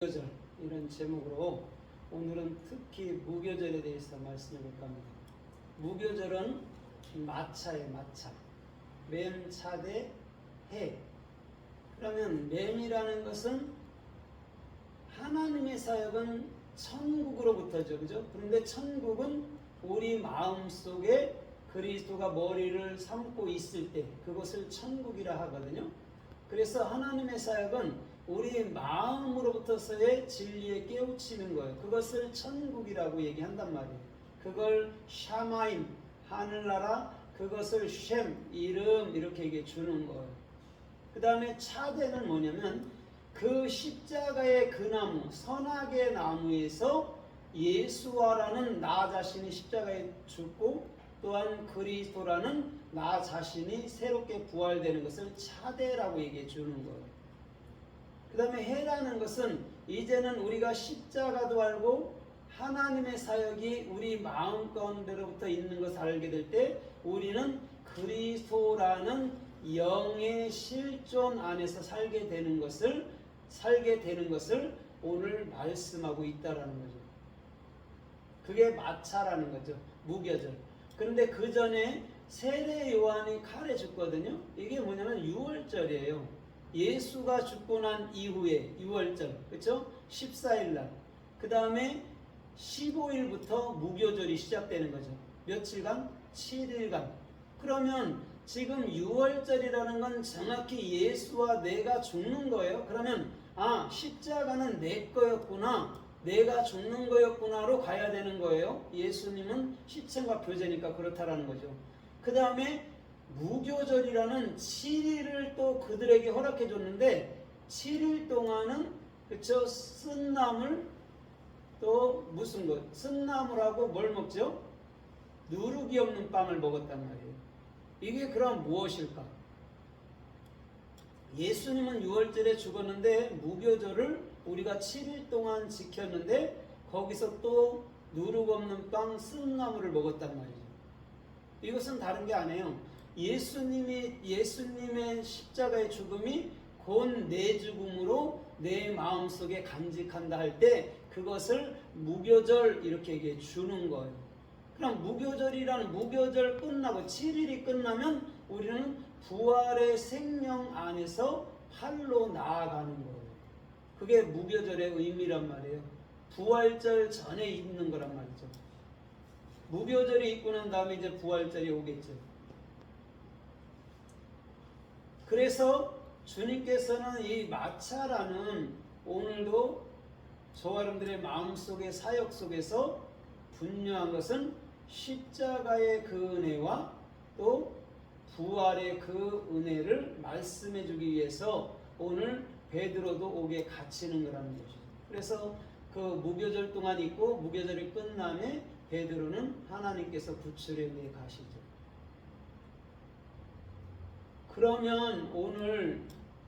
무교절 이런 제목으로 오늘은 특히 무교절에 대해서 말씀해 볼까 합니다. 무교절은 마차예요. 마차. 맴, 차 대 해. 그러면 맴이라는 것은 하나님의 사역은 천국으로부터죠. 그죠? 그런데 천국은 우리 마음속에 그리스도가 머리를 삼고 있을 때 그것을 천국이라 하거든요. 그래서 하나님의 사역은 우리 마음으로부터서의 진리에 깨우치는 거예요. 그것을 천국이라고 얘기한단 말이에요. 그걸 샤마임, 하늘나라, 그것을 쉔, 이름 이렇게 얘기해 주는 거예요. 그 다음에 차대는 뭐냐면 그 십자가의 그 나무, 선악의 나무에서 예수와라는 나 자신이 십자가에 죽고 또한 그리스도라는 나 자신이 새롭게 부활되는 것을 차대라고 얘기해 주는 거예요. 그 다음에 해라는 것은 이제는 우리가 십자가도 알고 하나님의 사역이 우리 마음 가운데로부터 있는 것을 알게 될 때 우리는 그리스도라는 영의 실존 안에서 살게 되는 것을 오늘 말씀하고 있다라는 거죠. 그게 마차라는 거죠. 무교절. 그런데 그 전에 세례 요한이 칼에 죽거든요. 이게 뭐냐면 유월절이에요. 예수가 죽고 난 이후에 6월절, 그렇죠? 14일 날. 그 다음에 15일부터 무교절이 시작되는 거죠. 며칠간? 7일간. 그러면 지금 6월절이라는 건 정확히 예수와 내가 죽는 거예요. 그러면 십자가는 내 거였구나. 내가 죽는 거였구나로 가야 되는 거예요. 예수님은 시체과 교제니까 그렇다라는 거죠. 그 다음에 무교절이라는 7일을 또 그들에게 허락해 줬는데 7일 동안은 그쵸 쓴 나물 또 무슨 것 쓴 나물하고 뭘 먹죠? 누룩이 없는 빵을 먹었단 말이에요. 이게 그럼 무엇일까? 예수님은 6월절에 죽었는데 무교절을 우리가 7일 동안 지켰는데 거기서 또 누룩 없는 빵 쓴 나물을 먹었단 말이죠. 이것은 다른 게 아니에요. 예수님의 십자가의 죽음이 곧 내 죽음으로 내 마음속에 간직한다 할 때 그것을 무교절 이렇게 얘기해 주는 거예요. 그럼 무교절 끝나고 7일이 끝나면 우리는 부활의 생명 안에서 팔로 나아가는 거예요. 그게 무교절의 의미란 말이에요. 부활절 전에 있는 거란 말이죠. 무교절이 있고 난 다음에 이제 부활절이 오겠죠. 그래서 주님께서는 이 마차라는 오늘도 저와 여러분들의 마음속의 사역 속에서 분명한 것은 십자가의 그 은혜와 또 부활의 그 은혜를 말씀해 주기 위해서 오늘 베드로도 옥에 갇히는 거라는 것이죠. 그래서 그 무교절 동안 있고 무교절이 끝남에 베드로는 하나님께서 구출해 내 가시죠. 그러면 오늘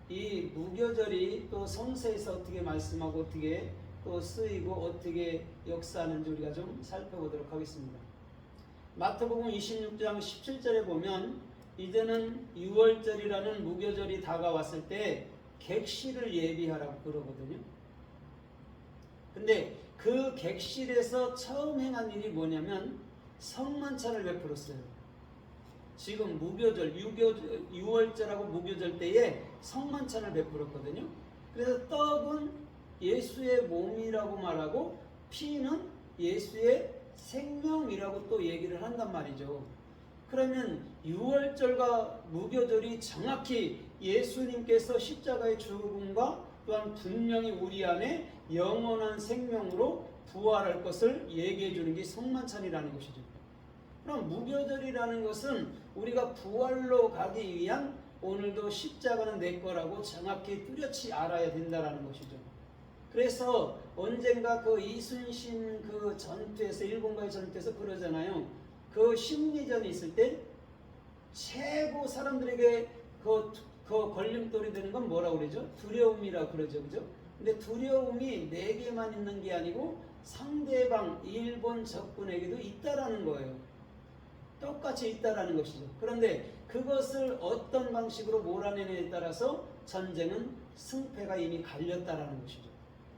이 무교절이 또 성서에서 어떻게 말씀하고 어떻게 또 쓰이고 어떻게 역사하는지 우리가 좀 살펴보도록 하겠습니다. 마태복음 26장 17절에 보면 이제는 6월절이라는 무교절이 다가왔을 때 객실을 예비하라고 그러거든요. 근데 그 객실에서 처음 행한 일이 뭐냐면 성만찬을 베풀었어요. 지금 무교절, 6월절하고 무교절 때에 성만찬을 베풀었거든요. 그래서 떡은 예수의 몸이라고 말하고 피는 예수의 생명이라고 또 얘기를 한단 말이죠. 그러면 6월절과 무교절이 정확히 예수님께서 십자가의 죽음과 또한 분명히 우리 안에 영원한 생명으로 부활할 것을 얘기해 주는 게 성만찬이라는 것이죠. 그럼 무교절이라는 것은 우리가 부활로 가기 위한 오늘도 십자가는 내 거라고 정확히 뚜렷이 알아야 된다는 것이죠. 그래서 언젠가 그 이순신 그 전투에서 일본과의 전투에서 그러잖아요. 그 심리전이 있을 때 최고 사람들에게 그 걸림돌이 되는 건 뭐라고 그러죠? 두려움이라고 그러죠. 그죠? 근데 두려움이 내게만 있는 게 아니고 상대방 일본 적군에게도 있다라는 거예요. 똑같이 있다라는 것이죠. 그런데 그것을 어떤 방식으로 몰아내느냐에 따라서 전쟁은 승패가 이미 갈렸다라는 것이죠.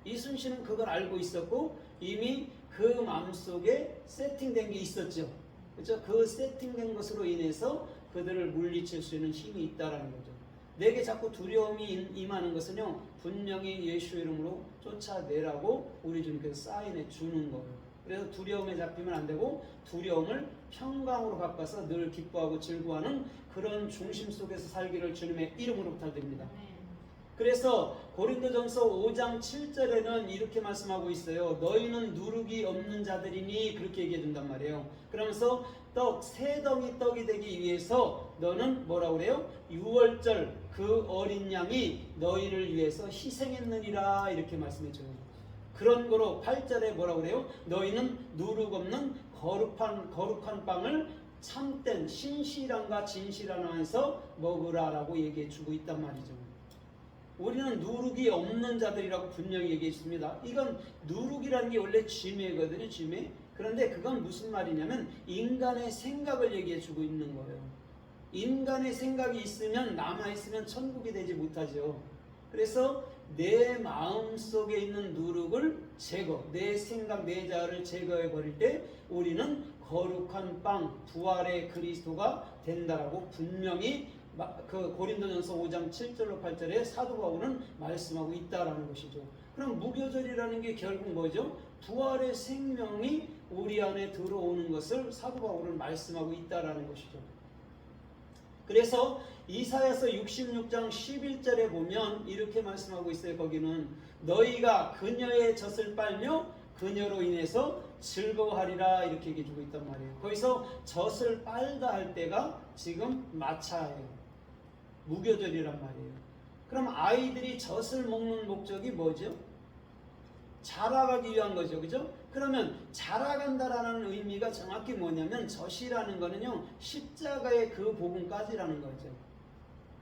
이순신은 그걸 알고 있었고 이미 그 마음속에 세팅된 게 있었죠. 그렇죠? 그 세팅된 것으로 인해서 그들을 물리칠 수 있는 힘이 있다라는 거죠. 내게 자꾸 두려움이 임하는 것은요, 분명히 예수 이름으로 쫓아내라고 우리 주님께서 사인해 주는 거예요. 그래서 두려움에 잡히면 안 되고 두려움을 평강으로 바꿔서 늘 기뻐하고 즐거워하는 그런 중심 속에서 살기를 주님의 이름으로 부탁드립니다. 그래서 고린도전서 5장 7절에는 이렇게 말씀하고 있어요. 너희는 누룩이 없는 자들이니 그렇게 얘기해 준단 말이에요. 그러면서 새 덩이 떡이 되기 위해서 너는 뭐라고 그래요? 6월절 그 어린 양이 너희를 위해서 희생했느니라 이렇게 말씀해 줘요. 그런 거로 8절에 뭐라고 그래요? 너희는 누룩 없는 거룩한 빵을 참된 신실함과 진실함 안에서 먹으라라고 얘기해 주고 있단 말이죠. 우리는 누룩이 없는 자들이라고 분명히 얘기했습니다. 이건 누룩이라는 게 원래 쥐매거든요. 쥐매. 그런데 그건 무슨 말이냐면 인간의 생각을 얘기해 주고 있는 거예요. 인간의 생각이 있으면 남아있으면 천국이 되지 못하죠. 그래서 내 마음속에 있는 누룩을 내 생각, 내 자아를 제거해 버릴 때 우리는 거룩한 빵, 부활의 그리스도가 된다라고 분명히 그 고린도전서 5장 7절로 8절에 사도 바울은 말씀하고 있다라는 것이죠. 그럼 무교절이라는 게 결국 뭐죠? 부활의 생명이 우리 안에 들어오는 것을 사도 바울은 말씀하고 있다라는 것이죠. 그래서 이사야서 66장 11절에 보면 이렇게 말씀하고 있어요. 거기는 너희가 그녀의 젖을 빨며 그녀로 인해서 즐거워하리라 이렇게 얘기해 주고 있단 말이에요. 거기서 젖을 빨다 할 때가 지금 마차예요. 무교절이란 말이에요. 그럼 아이들이 젖을 먹는 목적이 뭐죠? 자라가기 위한 거죠. 그죠? 그러면 자라간다라는 의미가 정확히 뭐냐면 젖이라는 거는요, 십자가의 그 부분까지라는 거죠.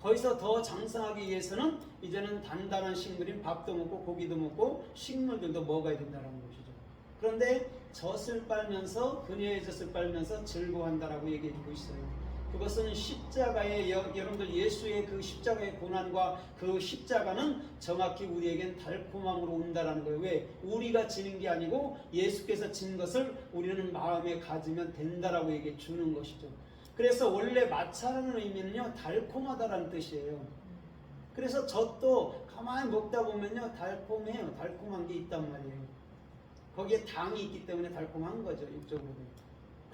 거기서 더 장성하기 위해서는 이제는 단단한 식물인 밥도 먹고 고기도 먹고 식물들도 먹어야 된다는 것이죠. 그런데 젖을 빨면서 그녀의 젖을 빨면서 즐거워한다라고 얘기해 주고 있어요. 그것은 십자가의 여러분들 예수의 그 십자가의 고난과 그 십자가는 정확히 우리에겐 달콤함으로 온다라는 거예요. 왜? 우리가 지는 게 아니고 예수께서 진 것을 우리는 마음에 가지면 된다라고 얘기해 주는 것이죠. 그래서 원래 마차라는 의미는요, 달콤하다라는 뜻이에요. 그래서 젖도 가만히 먹다 보면요, 달콤해요. 달콤한 게 있단 말이에요. 거기에 당이 있기 때문에 달콤한 거죠, 육적으로.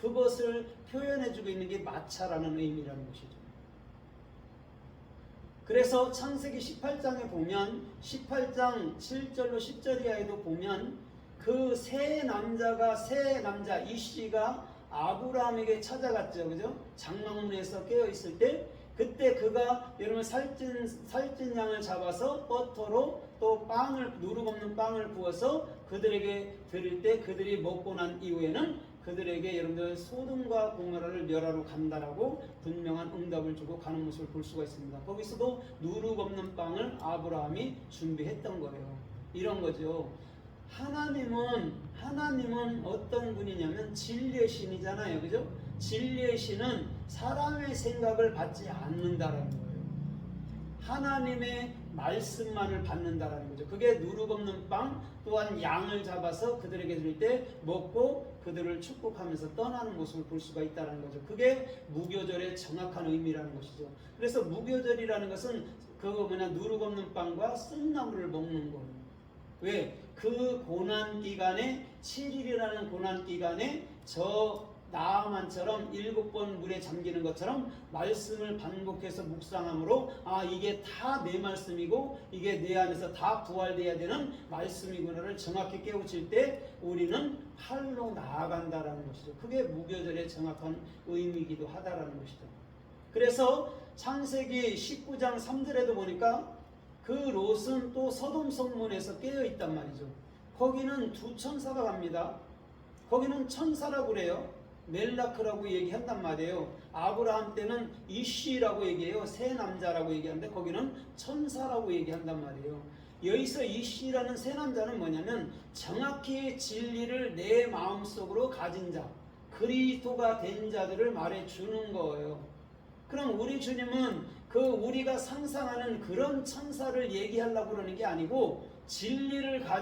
그것을 표현해주고 있는 게 마차라는 의미라는 것이죠. 그래서 창세기 18장에 보면 18장 7절로 10절 이하에도 보면 그 새 남자 이씨가 아브라함에게 찾아갔죠. 그죠? 장막문에서 깨어있을 때 그때 그가 여러분 살찐 양을 잡아서 버터로 또 누룩 없는 빵을 부어서 그들에게 드릴 때 그들이 먹고 난 이후에는 그들에게 여러분들 소돔과 고모라를 멸하러 간다라고 분명한 응답을 주고 가는 모습을 볼 수가 있습니다. 거기서도 누룩 없는 빵을 아브라함이 준비했던 거예요. 이런 거죠. 하나님은 어떤 분이냐면 진리의 신이잖아요. 그죠? 진리의 신은 사람의 생각을 받지 않는다라는 거예요. 하나님의 말씀만을 받는다라는 거죠. 그게 누룩 없는 빵 또한 양을 잡아서 그들에게 드릴 때 먹고 그들을 축복하면서 떠나는 모습을 볼 수가 있다는 거죠. 그게 무교절의 정확한 의미라는 것이죠. 그래서 무교절이라는 것은 누룩 없는 빵과 쓴나물을 먹는 거예요. 왜? 그 고난기간에 7일이라는 고난기간에 나아만처럼 7번 물에 잠기는 것처럼 말씀을 반복해서 묵상함으로 이게 다 내 말씀이고 이게 내 안에서 다 부활돼야 되는 말씀이구나를 정확히 깨우칠 때 우리는 팔로 나아간다라는 것이죠. 그게 무교절의 정확한 의미이기도 하다라는 것이죠. 그래서 창세기 19장 3절에도 보니까 그 롯은 또 서돔 성문에서 깨어있단 말이죠. 거기는 두 천사가 갑니다. 거기는 천사라고 그래요. 멜라크라고 얘기한단 말이에요. 아브라함 때는 이쉬라고 얘기해요. 새 남자라고 얘기하는데 거기는 천사라고 얘기한단 말이에요. 여기서 이쉬라는 새 남자는 뭐냐면 정확히 진리를 내 마음속으로 가진 자, 그리스도가 된 자들을 말해주는 거예요. 그럼 우리 주님은 우리가 상상하는 그런 천사를 얘기하려고 그러는 게 아니고 진리를 가진